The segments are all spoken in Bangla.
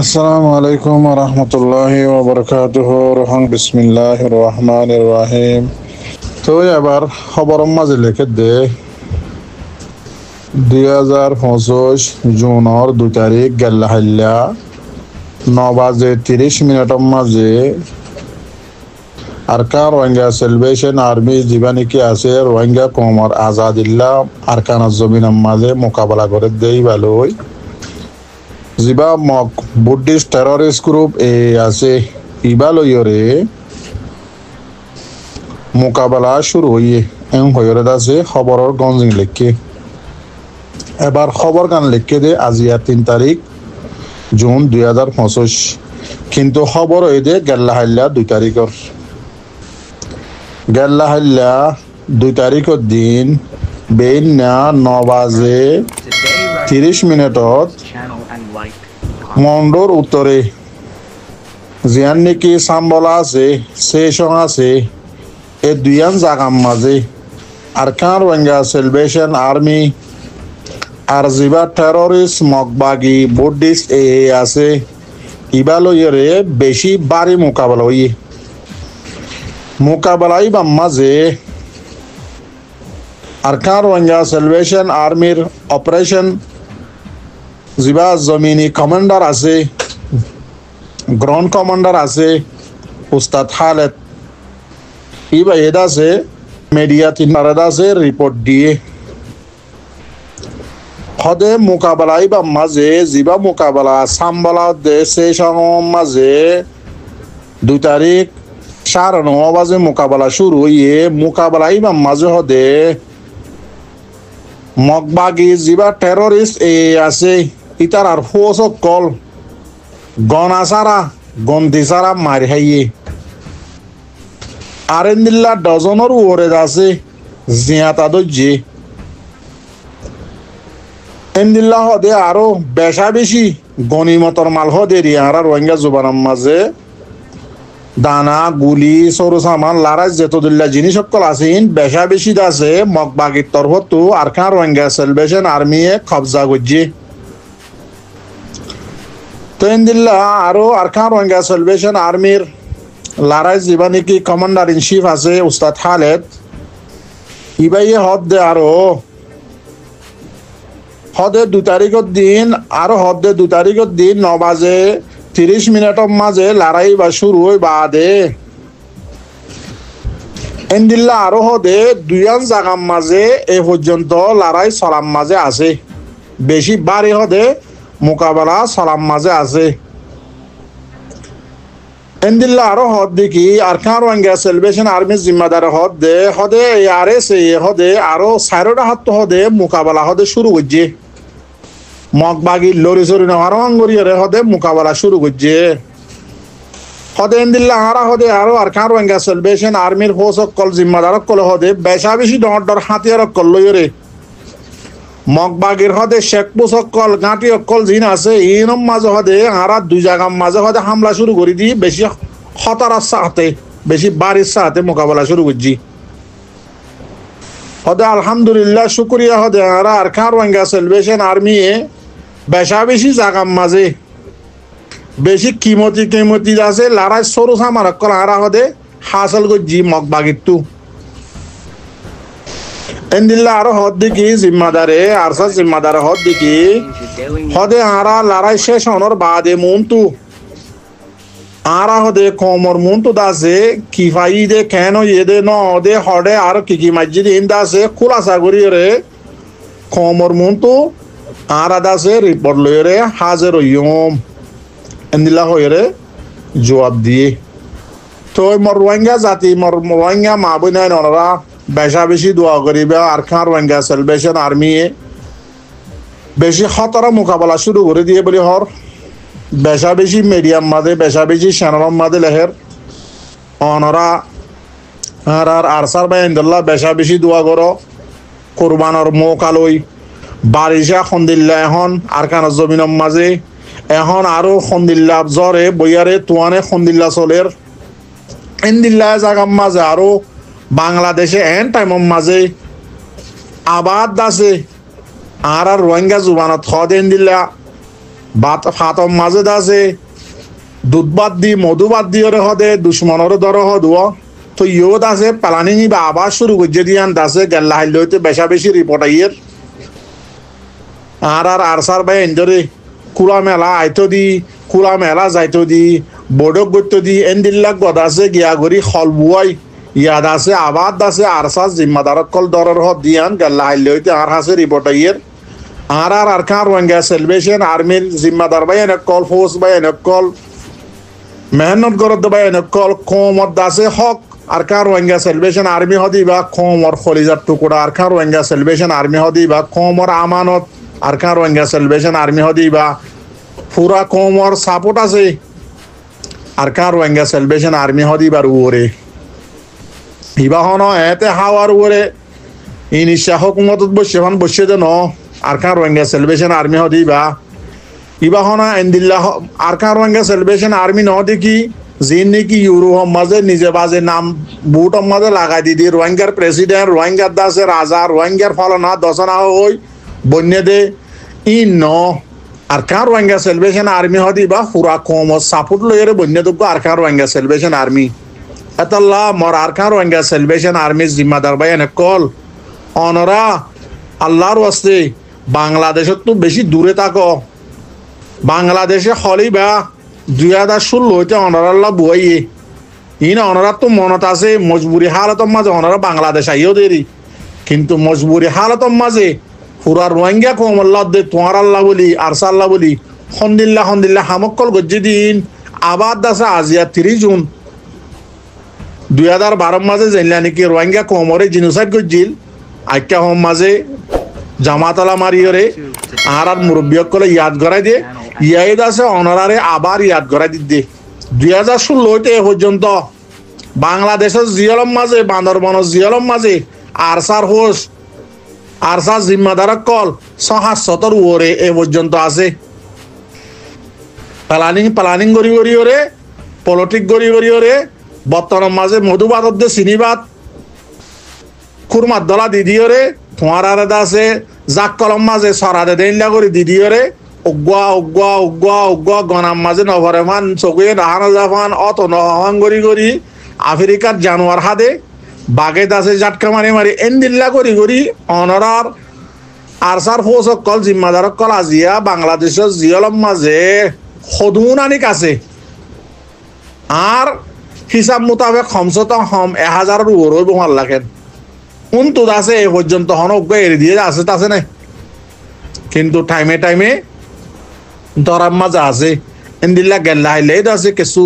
আসসালামু আলাইকুম ওয়া রাহমাতুল্লাহি ওয়া বারাকাতুহু রহমান বিসমিল্লাহির রহমানির রহিম। তো এবার খবর মাঝে লিখে দে 2025 জুনের 2 তারিখ গেল্লা হাল্লা 9:30 মাঝে আরকান রোহিঙ্গা সেলিব্রেশন আর্মি জীবানী কি আছে রোহিঙ্গা কমর আজাদিল্লাহ আরকান জমিনের মাঝে মোকাবেলা করে দেই ভালোই জিবা মক বুদ্ধিস্ট টেররিস্ট গ্রুপ আছে ইবালয়রে মোকাবেলা শুরু হইয়ে হয়ে আছে খবরের গঞ্জিং লেখকে এবার খবর গান লেখকে দে আজিয়া 3 তারিখ জুন 2025 কিন্তু খবর হয়ে দে গেল্লা হাল্লা 2 তারিখের গেল্লা হাল্লা 2 তারিখের দিন বেন না 9:30 মন্ডোর উত্তরে জিয়ান নাকি সাম্বলা আছে সেশন আছে এ দুইয়ান জাগাম মাঝে আরকান রোহিঙ্গা সেলিব্রেশন আর্মি আর জিবা টেররিস্ট মকবাগি বুদ্ধিস্ট আছে ইবালয়রে বেশি বাড়ি মোকাবেলা হইয়ে মোকাবেলাই বা মাঝে আরকান রোহিঙ্গা সেলিব্রেশন আর্মির অপারেশন জিবা জমিনি কমান্ডার আছে গ্রাউন্ড কমান্ডার আছে উস্তাদ খালেদ ইবা এদা আছে মিডিয়া তিনারেদা আছে রিপোর্ট দিয়ে হদে মোকাবেলাই বা মাঝে জিবা মোকাবেলা সাম্বলা দেশে মাঝে 2 তারিখ 9:30 বাজে মোকাবেলা শুরু হইয়ে মোকাবেলাই বা মাঝে হদে মকবাগি জিবা টেররিস্ট আছে ইতার আর ফোর্স কল গনাসারা গন্দিসারা মারি হাইয়ে আরেন্দিল্লা ডজনের ওরে আছে জিয়াতা দজ্জে এন্দিল্লা হদে আরো বেশা বেশি গনিমতর মাল হদে রিয়ারা রোহিঙ্গা জুবানার মাঝে দানা গুলি সরু সামান লারাজ যেতদুল্লা জিনিস সকল আছেন বেশা বেশি আছে মকবাগির তরফতো আরকান রোহিঙ্গা সেলিব্রেশন আর্মিয়ে কবজা করছে তো এন্দিল্লা আরো আরকান রোহিঙ্গা সেলিব্রেশন আর্মির লারাজ জীবানী কি কমান্ডার ইন চিফ আছে উস্তাদ খালেদ ইবাইয়ে হদে আরো হদে 2 তারিখের দিন আরো হদে 2 তারিখের দিন 9:30 মাঝে লড়াই বা শুরু হই বাদে এন্দিল্লা আরো হদে দুইয়ান জাগাম মাঝে এ পর্যন্ত লড়াই সালাম মাঝে আছে বেশি বাড়ি হদে মোকাবেলা সালাম মাঝে আছে এন্দিল্লা আরো হদ দেখি আরকান রোহিঙ্গা সেলিব্রেশন আর্মির জিম্মাদার হদে আরএসএ হদে আরো 4টা হাত হদে মোকাবেলা হদে শুরু করছে মকবাগি লরি সরি নহারঙ্গরিয়রে হদে মোকাবেলা শুরু করছে হদে এন্দিল্লা হারা হদে আরো আরকান রোহিঙ্গা সেলিব্রেশন আর্মির ফোর্স কল জিম্মাদার কল হদে বেশা বেশি ডর হাতিয়ার কল লইরে মকবাগির হদে শেখপুস কল গাঁটি অকল জিন আছে ইনম মাঝে হদে হারা 2 জায়গার মাঝে হদে হামলা শুরু করে দি বেশি খতরার সাথে বেশি বাড়ির সাথে মোকাবেলা শুরু করছি হদে আলহামদুলিল্লাহ শুক্রিয়া হদে হারা আরকান রোহিঙ্গা সেলিব্রেশন আর্মি বেশা বেশি জায়গার মাঝে বেশি কিমতি আছে লড়াই সরু সামার কল হারা হদে হাসল করছি মকবাগির তু এন্দিল্লা আরো হদ দেখি জিম্মাদারে আরসা জিম্মাদারে হদ দেখি হদে আরা লড়াই শেষ হওয়ার বাদে মন্তু আরা হদে কমর মন্তু দাসে কিফাই দে কেন দে ন দে হদে আর কি মসজিদ ইন দাসে খুলাসা করি রে কমর মন্তু আরা দাসে রিপোর্ট লই রে হাজির হইম এন্দিল্লা হয়ে রে জবাব দিয়ে তো মর রোহিঙ্গা জাতি মর রোহিঙ্গা মা বোনাই নরা বেশা বেশি দোয়া করিবে আরকান রোহিঙ্গা সেলিব্রেশন আর্মি বেশি খতরা মোকাবেলা শুরু করে দিয়ে বলি হর বেশা বেশি মিডিয়াম মাঝে বেশা বেশি সেনারম মাঝে লেহের অনরা আর আরসার বাইন্দুল্লাহ বেশা বেশি দোয়া করো কোরবানর মোকালই বারিশা খন্দিল্লা এখন আরকানের জমিনের মাঝে এখন আরো খন্দিল্লা জ্বরে বইয়ারে তুয়ানে খন্দিল্লা চলের এন্দিল্লা জাগার মাঝে আরো বাংলাদেশে এন টাইমের মাঝে আবাদ আছে আর রোহিঙ্গা জুবানত খদেন দিল্লা বাত ফাতম মাঝে দাসে দুধ বাদ দি মধু বাদ দিয়ে হদে দুশ্মনের দর হদুয়া তো ইও দাসে প্ল্যানিং বা আবার শুরু করছে দিয়ান দাসে গেল্লা হাইলে হইতে বেশা বেশি রিপোর্ট আইয়ের আর আরসার ভাই এনজরে খোলা মেলা আইতো দি খোলা মেলা যাইতো দি বড়ক করতো দি এন্দিল্লাক গদ আছে গিয়া গরি খলবুয়াই ইয়াদ আছে আবাদ আছে আরসার জিম্মাদারত কল দরের হদ দিয়ান গেল্লা হাইলে হইতে আর হাসে রিপোর্ট আইয়ের আর খান রোহিঙ্গা সেলভেশন আর্মির জিম্মাদার ভাই এনে কল ফোর্স ভাই এনে কল মেহনত করত ভাই এনে কল কমত দাসে হক আর খান রোহিঙ্গা সেলভেশন আর্মি হদি বা কমর খলিজার টুকুরা আর খান রোহিঙ্গা সেলভেশন আর্মি হদি বা কমর আমানত আর খান রোহিঙ্গা সেলভেশন আর্মি হদি বা পুরা কমর সাপোর্ট আছে আর খান রোহিঙ্গা সেলভেশন আর্মি হদি বার উরে ইবা হন এতে হাওয়ার উরে ইনিশা হুকুমতত বসে দেন আর খান রোহিঙ্গা সেলভেশন আর্মি হদি বা ইবা হনা এন্দিল্লাহ আর খান রোহিঙ্গা সেলভেশন আর্মি ন দেখি জিন নাকি ইউরো মাঝে নিজে বাজে নাম বুট মাঝে লাগাই দি রোহিঙ্গার প্রেসিডেন্ট রোহিঙ্গার দাসে রাজা রোহিঙ্গার ফলনা দশনা হই বন্যে দে ই ন আর খান রোহিঙ্গা সেলভেশন আর্মি হদি বা পুরা কম সাপোর্ট লইরে বন্যে দুঃখ আর খান রোহিঙ্গা সেলভেশন আর্মি এতাল্লাহ মর আর খান রোহিঙ্গা সেলভেশন আর্মির জিম্মাদার ভাই এনে কল অনরা আল্লাহর ওয়াস্তে বাংলাদেশত তো বেশি দূরে থাকো বাংলাদেশে হলি বা 2016 হইতে অনারাল্লাহ বুয়াইয়ে ইন অনারার তো মনত আছে মজবুরি হালতর মাঝে অনারা বাংলাদেশ আইও দেরি কিন্তু মজবুরি হালতর মাঝে পুরা রোহিঙ্গা কমল্লাহ দে তোমার আল্লাহ বলি আরসাল্লাহ বলি হন্দিল্লা হামক্কল গজ্জি দিন আবার দাসে আজিয়া 30 জুন 2012 মাঝে জানলা নাকি রোহিঙ্গা কমরে জিনোসাইড গজ্জিল আইকা হম মাঝে জামাতালা মারিয়রে আর মুরব্বীসকলে ইয়াদ করাই দিয়ে ইয়াদ আছে অনারারে আবার ইয়াদ করাই দিতে 2016 হইতে এ পর্যন্ত বাংলাদেশের জিয়লম মাঝে বান্দরবনের জিয়লম মাঝে আরসার হোস আরসার জিম্মাদারক কল 670 ওরে এ পর্যন্ত আছে প্লানিং করি ওরে পলিটিক করি ওরে বর্তমান মাঝে মধুবাদ দে চিনিবাদ খুরমার দলা দিদিওরে তোমার আর আছে জাক কলম মাঝে সরাদে দেনলা করে দিদিওরে উগ্গুয়া গনাম মাঝে নভরে ফান চকুয়ে নাহানা জাফান অত নহন করি আফ্রিকার জানোয়ার হাদে বাগে দাসে জাটকা মারি এন্দিল্লা করি অনরার আরসার ফৌজক কল জিম্মাদারক কল আজিয়া বাংলাদেশের জিয়লম মাঝে সদুন আনিক আছে আর হিসাব মোতাবেক কমসত হম 1000 ওরই বোমার লাগেন উন্তু আছে এ পর্যন্ত হন এড়ি দিয়ে আছে তাছে না কিন্তু টাইমে দরাম মাজা আছে এন্দিল্লা গেল্লা হাইলে আছে কিছু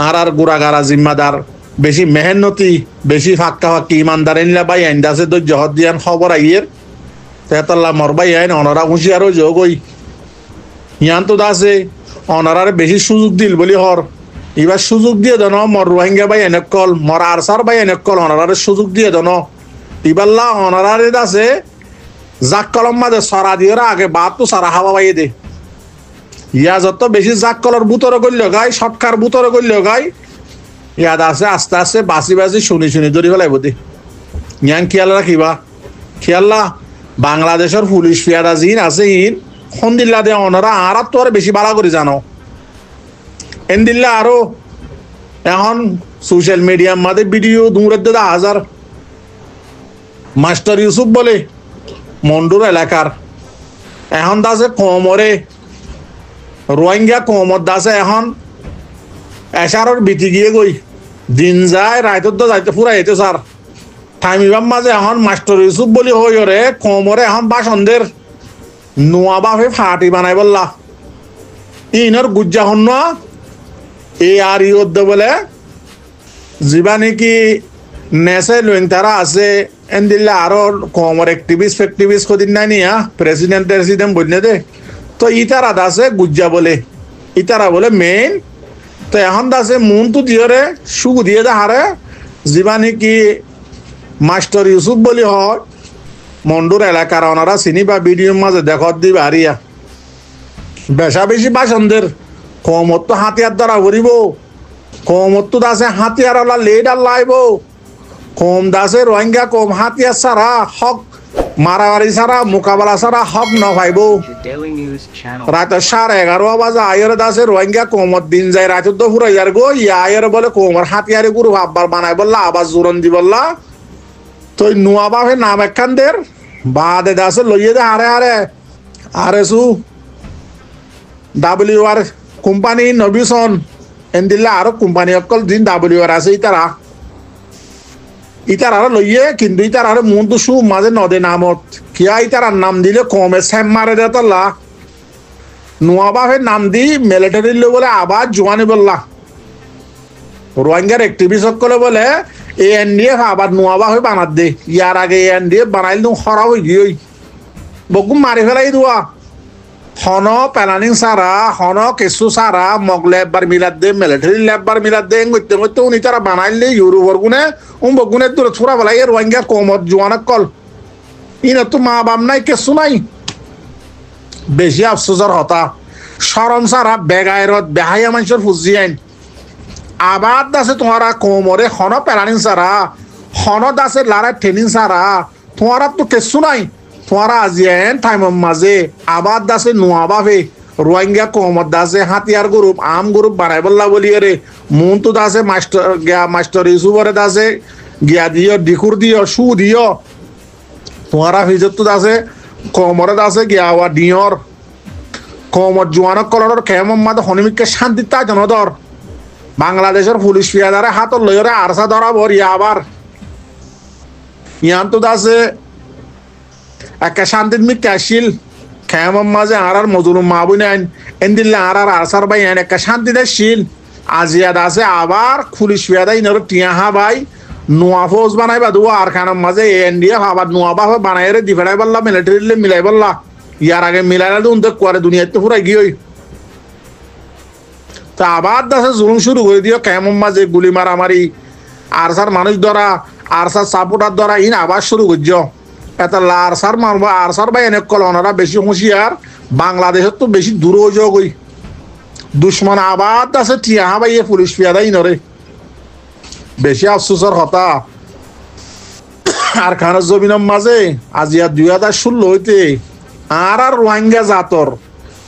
আর গুড়াগারা জিম্মাদার বেশি মেহনতি বেশি ফাক্কা ইমানদার এনলা বাই আইন দাসে তো জহর দিয়ান খবর আইয়ের তেতাল্লা মরবাই আইন অনরা হুঁশিয়ারও যোগই ইয়ান তো দাসে অনারারে বেশি সুযোগ দিল বলি হর এবার সুযোগ দিয়ে দেন মর রোহিঙ্গা ভাই এনে কল মর আরসার ভাই এনে কল অনারারে সুযোগ দিয়ে দেন ইবাল্লা অনারারে আছে জাক কলম মাঝে সরা দিয়ে আগে বাদ তো সারা হাওয়া বাইয়ে দে ইয়া যত বেশি জাক কলর বুতরে করলে গাই সটকার বুতরে করলে গাই ইয়াদ আছে আস্তে আস্তে বাসি শুনি ধরি ফেলাইব দে ইয়ান খেয়াল রাখিবা খেয়াল্লা বাংলাদেশের পুলিশ ফিয়াদা জিন আছে ইন সন্দিল্লা দে অনারা আর তো আর বেশি বাড়া করে জানো এন্দিল্লা আরো এখন সোশ্যাল মিডিয়ার মাঝে ভিডিও দূরের দাদা হাজার মাস্টার ইউসুফ বলে মন্ডুর এলাকার এখন দাসে কমরে রোহিঙ্গা কমর দাসে এখন এশারর বিতি গিয়ে গই দিন যায় রাইতর তো যাইতে ফুরা যেতে স্যার টাইমিবার মাঝে এখন মাস্টার ইউসুফ বলি হই রে কমরে এখন বাসনদের নোয়া বাপে ফাটি বানাই বললা ইনর গুজ্জা হন এই আর ইয়দ্দ বলে যিবা নাকি নেশে লইন তারা আছে এন্দিল্লা আরো কমর ফেক্টিভিস্ট কদিন নাই নিয়া প্রেসিডেন্ট বললে দে তো ইতারা দাসে গুজ্জা বলে ইতারা বলে মেইন তো এখন দাসে মন তো দিয়রে সুখ দিয়ে হারে যিবা নাকি মাস্টার ইউসুফ বলি হয় মন্ডুর এলাকার ওনারা চিনি বা ভিডিওর মাঝে দেখত দি বাড়িয়া বেশা বেশি বাসনদের কমত তো হাতিয়ার দ্বারা ভরিব কমত তো দাসে হাতিয়ার ওলা লেডার লাইব কম দাসে রোহিঙ্গা কম হাতিয়ার সারা হক মারামারি ছাড়া মোকাবেলা ছাড়া হক ন পাইব রাত 11:30 বাজে আয়ের দাসে রোহিঙ্গা কোমর দিন যায় রাত তো ফুরাই আর গো আয়ের বলে কোমর হাতিয়ারি গুরু আব্বার বানাই বললা আবার জোরন দি বললা তো নুয়া বাপে নাম একখান দের বাদে দাসে লইয়ে দে আরে আরে আরে সু WR কোম্পানি নবিসন এন্দিল্লা আরো কোম্পানি অকল দিন WR আছে ইতার আর লইয়ে কিন্তু ইতার আর মন তো সু মাঝে নদে নামত কিয়া ইতার নাম দিলে কমে স্যাম মারে দে তাল্লা নোয়া বাপের নাম দি মিলিটারি লো বলে আবার জোয়ানি বললা রোহিঙ্গার অ্যাক্টিভিস্ট সকলে বলে ANDF আবার নোয়া বাপে বানাত দে ইয়ার আগে ANDF বানাইল নু খরা হয়ে গিয়ে বকুম মারি ফেলাই দোয়া হন প্যালানিং সারা হন কেসু সারা মগ লেবার মিলাদ দে মিলিটারি লেবার মিলাদ দে গইতে গইতে উনি তারা বানাইলে ইউরোপর গুনে বগুনে দূরে ছোড়া ফেলাই রোহিঙ্গা কমত জোয়ানক কল ইনা তো মা বাপ নাই কেসু নাই বেশি আফসোসের হতা শরম সারা বেগায়রত বেহাইয়া মানুষের ফুজি আইন আবার দাসে তোমারা কোমরে হন প্যালানিং সারা হন দাসে লারা ট্রেনিং সারা তোমারা তো কেসু নাই তোমারা আজিয়েন টাইমের মাঝে আবার দাসে নোয়া বাপে রোহিঙ্গা কোমর দাসে হাতিয়ার গ্রুপ আম গ্রুপ বানাই বললা বলি রে মন তো দাসে মাস্টার ইউসুফরে দাসে গিয়া দিও ডিকুর দিও সু দিও তোমারা ফিজত তো দাসে কোমরে দাসে গিয়া হওয়া ডিয়র কোমর জোয়ানক কলর খেমর মাঝে হনিমিককে শান্তি তা জনদর বাংলাদেশের পুলিশ ফিয়াদারে হাতর লইরে আরসা ধরা বর ইয়া আবার ইয়ান তো দাসে একটা শান্তির মিকে আসিল খেমর মাঝে আর মজুরুম মাহবুন আইন এন্দিল্লা আর আরসার ভাই আইন একটা শান্তিতে শিল আজিয়াদ আছে আবার পুলিশ ফিয়াদা ইনার টিয়াহা ভাই নোয়া ফৌজ বানাই বা দুয়া আর খানের মাঝে ANDF আবার নোয়া বাপে বানাই রে দিফেড়াই বললা মিলিটারি মিলাই বললা ইয়ার আগে মিলাইলা দুন দেখ করে দুনিয়াতে পুরাই গিয়ে তা আবার দাসে জুলুম শুরু করে দিও কেমন মাঝে গুলি মারামারি আরসার মানুষ ধরা আরসার সাপোর্টার ধরা ইন আবার শুরু করছ এটা আরসার মারবো আরসার ভাই এনে কল ওনারা বেশি হুঁশিয়ার বাংলাদেশের তো বেশি দূর যোগই দুশ্মন আবার দাসে টিয়াহা ভাই পুলিশ পিয়াদাই নরে বেশি আফসোসের হতা আর খানের জমিনের মাঝে আজিয়া 2016 হইতে আর রোহিঙ্গা জাতর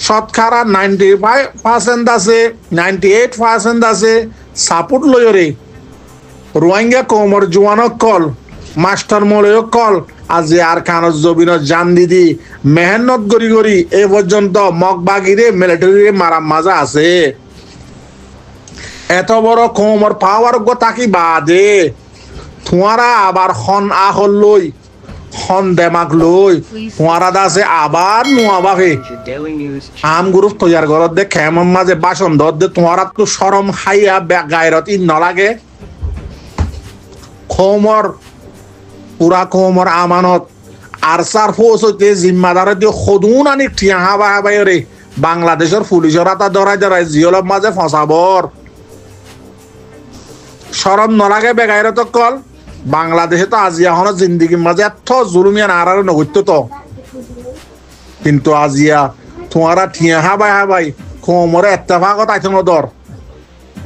শতকরা 95% আছে 98% আছে সাপোর্ট লয়রে রোহিঙ্গা কোমর জোয়ানক কল মাস্টার মলয়ক কল আজি আর খানের জমিনের জান দিদি মেহনত গড়ি গড়ি এ পর্যন্ত মগবাগিরে মিলিটারি মারাম মাজা আছে এত বড় কোমর পাওয়ার গো তাকি বাদে তোমারা আবার হন আহল লই হন দেমাক লই তোমারা দাসে আবার নোয়া বাপে আম গ্রুপ তৈয়ার ঘরত দে খেমন মাঝে বাসন ধর দে তোমারা তো শরম খাইয়া গায়রত ইন নলাগে কোমর পুরা কোমর আমানত আরসার ফৌজ হইতে জিম্মাদার দিয়ে সদুন আনি টিয়াহা বাহাবাই রে বাংলাদেশের পুলিশের হাতা ধরাই ধরাই জিয়লর মাঝে ফসাবর শরম নলাগে বেগাইরত কল বাংলাদেশে তো আজিয়া হন জিন্দিগির মাঝে এত জুলুমিয়া নারার নগত্য তো কিন্তু আজিয়া তোমারা ঠিয়াহা বাই হাবাই কোমরে এত্তেফাকত আইতো নদর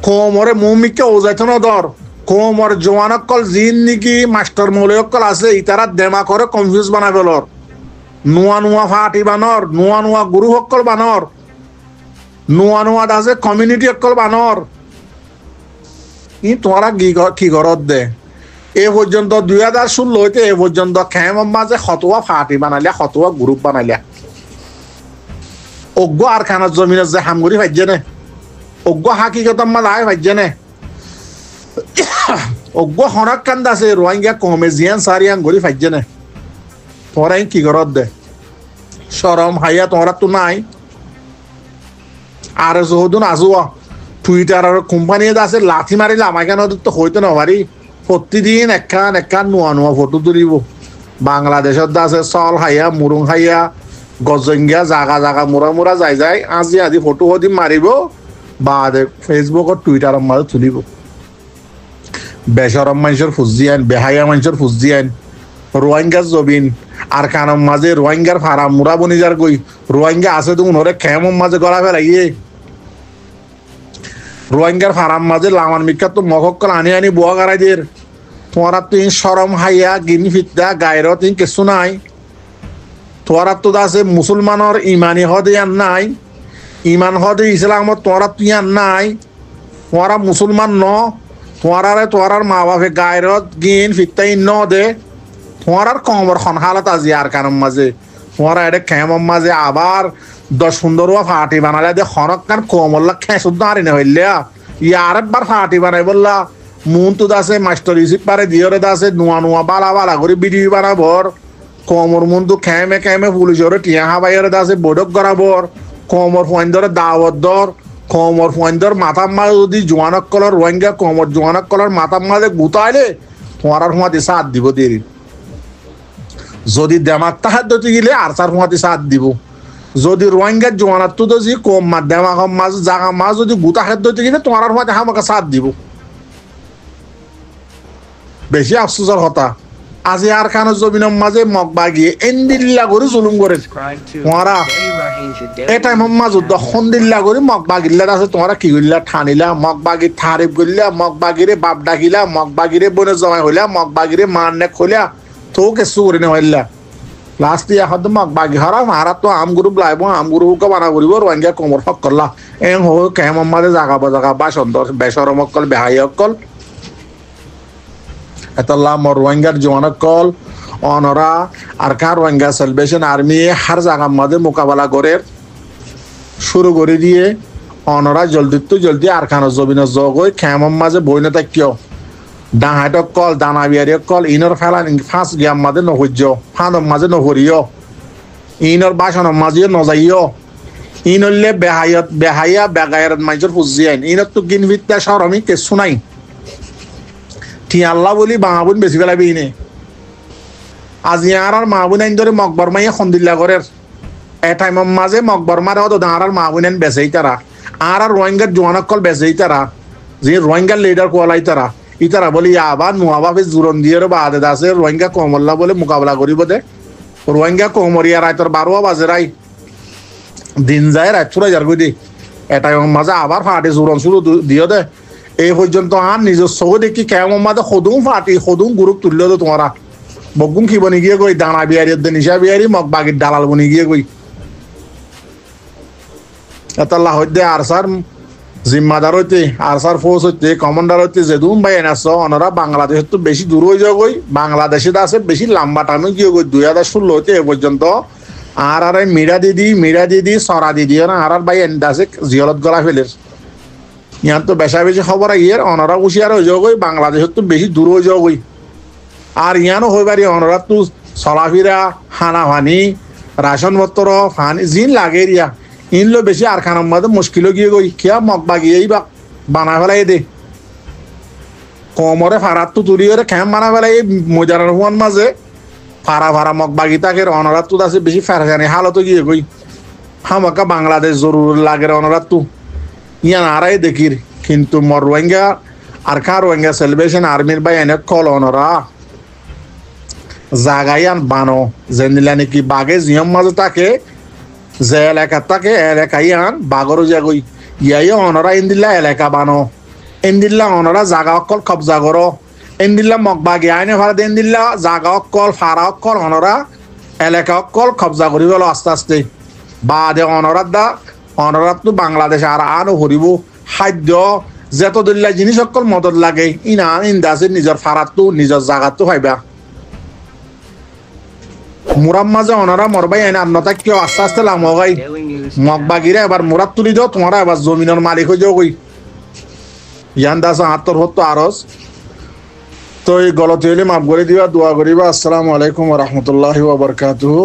কোমরে মুমিকে ওজাইতো নদর কোমর জোয়ানক কল জিন নিকি মাস্টার মৌলয়ক কল আছে ইতারা দেমা করে কনফিউজ বানাই ফেলর নোয়া নোয়া ফাটি বানর নোয়া নোয়া গুরু সকল বানর নোয়া নোয়া আছে কমিউনিটি সকল বানর ই তোমরা কি ঘরত দে এ পর্যন্ত 2016 হইতে এ পর্যন্ত খেমর মাঝে খতোয়া ফাটি বানাইলা খতোয়া গ্রুপ বানাইলা অজ্ঞ আর খানার জমিনের যে হামগুড়ি ভাজ্যে নে অজ্ঞ হাকিকত মাঝে ভাজ্যে নে অজ্ঞ হনক কান্দ আছে রোহিঙ্গা কমে জিয়ান সারিয়ান গড়ি ভাজ্যে নে তোমরা কি ঘরত দে শরম হাইয়া তোমরা তো নাই আর যহদুন আজুয়া টুইটার আর কোম্পানি আছে লাথি মারিলে আমাকে তো হইতে না পারি প্রতিদিন একখান নোয়া নোয়া ফটো তুলিব বাংলাদেশত আছে চল খাইয়া মুরুং খাইয়া গজঙ্গিয়া জাগা জাগা মোরা মোরা যাই যাই আজি আদি ফটো সদি মারিব বা ফেসবুকত টুইটারের মাঝে তুলিব বেসরম মানুষের ফুজি আইন বেহাইয়া মানুষের ফুজি আইন রোহিঙ্গার জবিন আর কানের মাঝে রোহিঙ্গার ফারা মুরা বনিজার গই রোহিঙ্গা আছে তো উনরে খেমর মাঝে গলা ফেলাইয়ে রোহিঙ্গার ফারাম মাঝে লামান মিকা তো মহক্কল আনি আনি বুয়া গাড়াই দের তোমারা তুই সরম হাইয়া গিনি ফিতা গায়ের তুই কিছু নাই তোরা তো আছে মুসলমানের ইমানি হদে আর নাই, ইমান হদে ইসলামত তোরা তুই আর নাই, তোরা মুসলমান ন, তোরার মা বাপে গায়রত গিন ফিরতাই ন দে, তোরার কমর খন হালত আজি আর কারণ মাঝে তোরা এটা খেমর মাঝে আবার 10-15 ফাটি বানালে দে খনক কান কোমল্লা খেসুদ্দ হারি না হইলে ইয়ার একবার ফাটি বানাই বললা মুন তো দাসে মাস্টার ইউসিফ পারে দিয়রে দাসে নুয়া বালা বালা করে ভিডিও বানাবর কোমর মুন তো খেমে পুলিশরে টিয়া হাবাইরে দাসে বৈঠক করাবর কোমর ফয়েন্দরে দাওয়াত দর কোমর ফয়েন্দর মাথা মাল যদি জোয়ানক কলর রোহিঙ্গা কোমর জোয়ানক কলর মাথা মালে গুতাইলে তোমার হুঁয়াতে সাথ দিব দেরি যদি দেমাক তাহার গেলে আর তার হুঁয়াতে সাথ দিব যদি রোহিঙ্গার জোয়ানার তো যদি কম মা দেমাক মাছ জাগা মাছ যদি গুতা খাদ্য গেলে তোমার হুঁয়াতে আমাকে সাথ দিব বেশি আফসোসের কথা আজি আর খানের জমিনের মাঝে মগ বাগিয়ে এন্দিল্লা করে জুলুম করে তোমরা এটাই মাঝ সন্দিল্লা করে মগ বাগিল্লা আছে তোমরা কি করলা ঠানিলা মগ বাগির থারিফ করলা মগ বাগিরে বাপ ডাকিলা মগ বাগিরে বনে জমাই হইলা মগ বাগিরে মার নেক হইলা তো কেসু করে নেওয়াইলা লাস্ট ইয়াত মগ বাগি হারা মারা তো আম গ্রুপ লাইব আম গ্রুপকে বানা করিব রোহিঙ্গা কোমর ফক করলা এং হো কেমন মাঝে জাগা বা সন্দর বেসরম অকল বেহাই অকল এতলা মর রোহিঙ্গার জওয়ানক কল অনরা আর কার রোহিঙ্গা সেলিব্রেশন আর্মি হার জায়গার মাঝে মোকাবেলা করে শুরু করে দিয়ে অনরা জলদি আর খানের জমিন জগই খেমর মাঝে বই না থাকিও ডাহাইটক কল দানা বিয়ারি কল ইনর ফেলান ফাঁস গিয়ার মাঝে নহর্য ফানের মাঝে নহরিও ইনর বাসনের মাঝে নজাইও ইনলে বেহাইয়া বেগায়ের মাইজর ফুজি আইন ইনত তো গিন ভিত্তা সরমি কেসু নাই ঠিক আল্লাহ বলি বাঙাবুন বেশি পেলাবি ইনে আজি আর মাহবুন আইন ধরে মকবর মাইয়া সন্দিল্লা করে এ টাইমের মাঝে মকবর মারে অত আর মাহবুন আইন বেচেই তারা আর রোহিঙ্গার জোয়ানক কল বেচেই তারা যে রোহিঙ্গার লিডার কোয়ালাই তারা ইতারা বলি আবার নোয়াবাফে জুরন দিয়ে বাদে আছে রোহিঙ্গা কমল্লা বলে মোকাবেলা করিব দে রোহিঙ্গা কমরিয়া রায় তোর 12 বাজে রাই দিন যায় রাত চুরা যার গই এ টাইমের মাঝে আবার ফাটে জুরন শুরু দিও দে এই পর্যন্ত আর নিজস্ব দেখি কেমন মাঝে সদুম ফাটি সদুম গ্রুপ তুললে তো তোমারা বগুম কি বনি গিয়ে গই দানা বিহারি নিশা বিহারি মগ বাগির দালাল বনি গিয়ে গই এতাল্লাহ হইতে আরসার জিম্মাদার হইতে আরসার ফোর্স হইতে কমান্ডার হইতে যেদুম ভাই এনাস ওনারা বাংলাদেশের তো বেশি দূর হয়ে যাও গই বাংলাদেশে আছে বেশি লম্বা টাইমে গিয়ে গই 2016 হইতে এ পর্যন্ত আর মিরা দিদি সরা দিদি আর ভাই এন্ড আছে জিয়লত গলা ফেলের ইয়ান তো বেশি খবর ইয়ের অনরা হুশিয়ার হয়ে যাও গই বাংলাদেশের তো বেশি দূর হয়ে যাও গই আর ইয়ানো হয়ে পারি অনরা তো চলাফিরা হানা ফানি রাশন পত্র ফানি জিন লাগে রিয়া ইনলো বেশি আর খানার মধ্যে মুশকিল গিয়ে গই কিয়া মগ বাগিয়েই বা বানা ফেলাই দে কমরে ফারাত তো তুলি করে খেম বানা ফেলাই মজার হুয়ান মাঝে ফারা মগ বাগি তাকে অনরা তো আছে বেশি ফেরানি হালত গিয়ে গই হামাকা বাংলাদেশ জরুর লাগে অনরা তো ইয়ান আরাই দেখির কিন্তু মর রোহিঙ্গা আর কার রোহিঙ্গা সেলিব্রেশন আর্মির বাই এনে কল অনরা জাগাইয়ান বানো যেনিলা নাকি বাগে জিয়ম মাঝে তাকে যে এলাকা তাকে এলাকাই আন বাগরও যাগই ইয়াই অনরা ইন্দিল্লা এলাকা বানো ইন্দিল্লা অনরা জাগা অকল কবজা করো ইন্দিল্লা মগবাগি আইনে ভাড়া দিন দিল্লা জাগা অকল ফারা অকল অনরা এলাকা অকল কবজা করি গেল আস্তে আস্তে বাদে অনরাত তো বাংলাদেশ আর আনো হরিব খাদ্য যেত দিল্লা জিনিস অকল মদত লাগে ইনা ইন্দাসে নিজের ফারাত তো নিজের জাগাত তো পাইবা মুরাম মাঝে অনারা মরবাই আইন আন্নতা কেউ আস্তে আস্তে লামগাই মগবাগিরা এবার মুরাত তুলি দাও তোমরা এবার জমিনের মালিক হয়ে যাও কই ইয়ান দাস আত্মর হতো আরস তো এই গলতি হলে মাফ করে দিবা দোয়া করিবা। আসসালামু আলাইকুম ওয়া রাহমাতুল্লাহি ওয়া বারাকাতুহু।